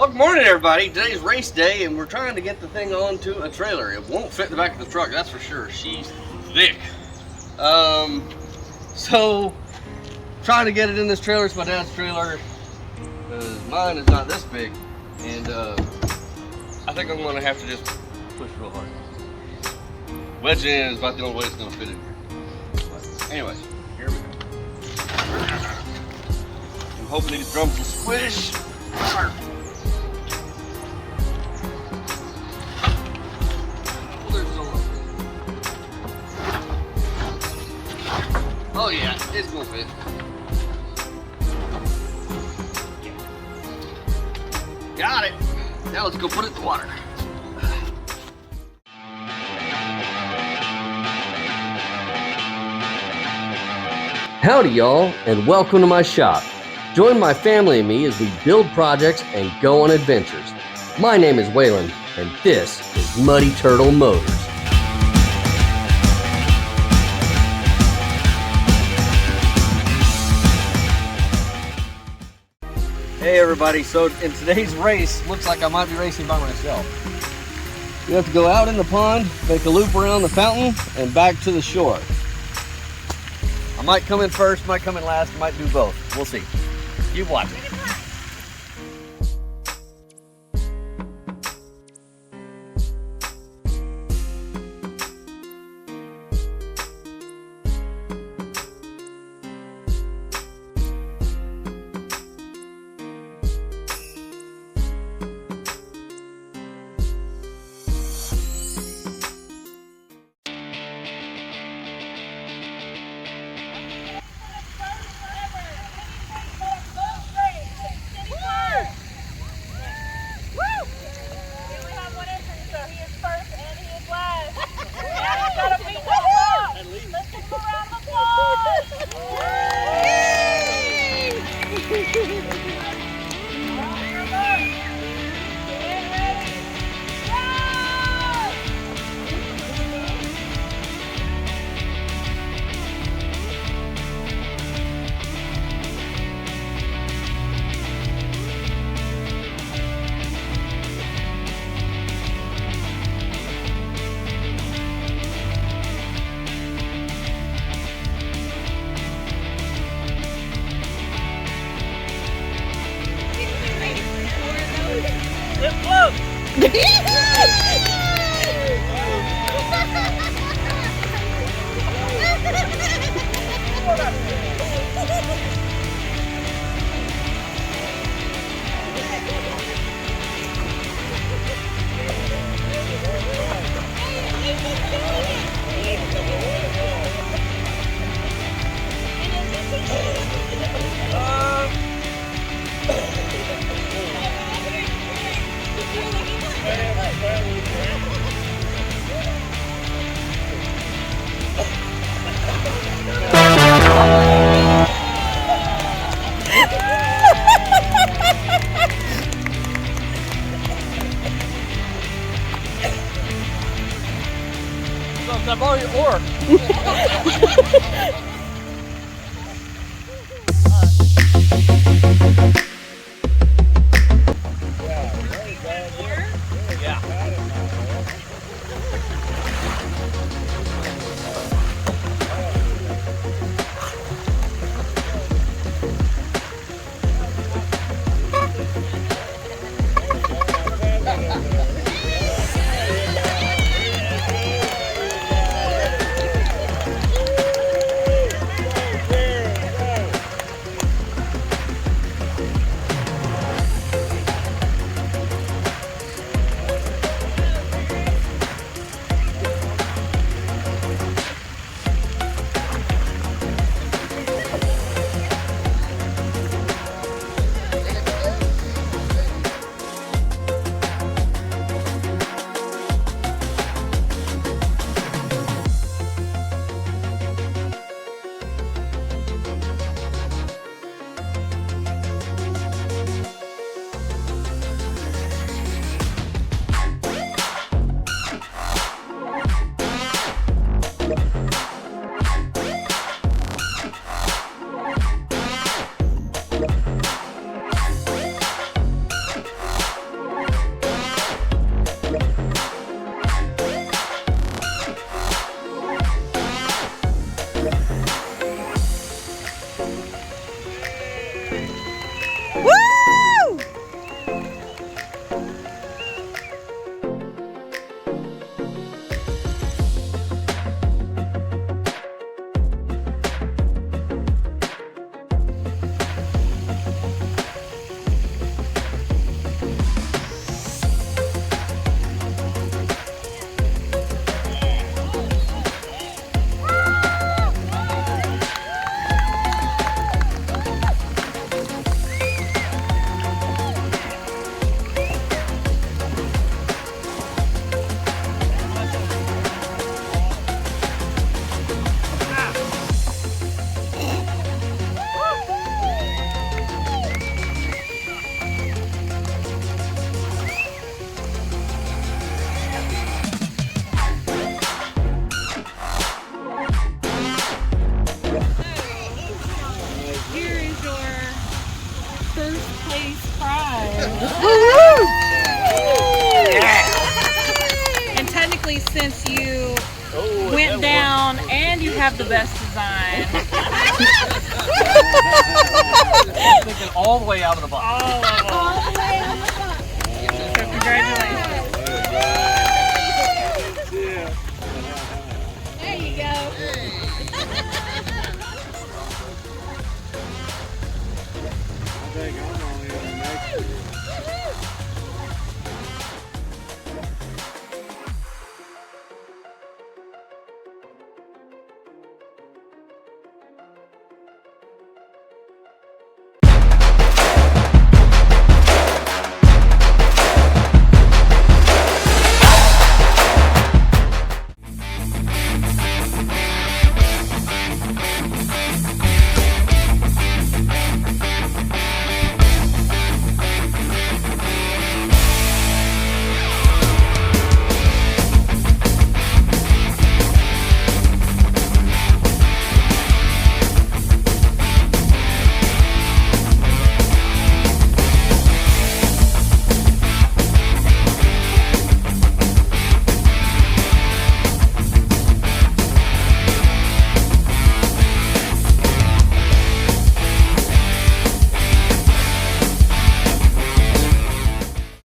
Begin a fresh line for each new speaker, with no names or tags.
Well, good morning, everybody. Today's race day, and we're trying to get the thing onto a trailer. It won't fit in the back of the truck, that's for sure. She's thick. So trying to get it in this trailer. It's my dad's trailer. Mine is not this big, and I think I'm going to have to just push real hard. Wedge in is about the only way it's going to fit in here. But anyways, here we go. I'm hoping these drums will squish. Oh yeah, it's gonna fit. Got it. Now let's go put it in the water. Howdy y'all, and welcome to my shop. Join my family and me as we build projects and go on adventures. My name is Waylon, and this is Muddy Turtle Motors. Hey everybody, so in today's race, looks like I might be racing by myself. You have to go out in the pond, make a loop around the fountain, and back to the shore. I might come in first, might come in last, might do both. We'll see. Keep watching.
I borrow your oar.
And technically, since you went down and you have the best design.
Thinking all the way out of the box.
All of them.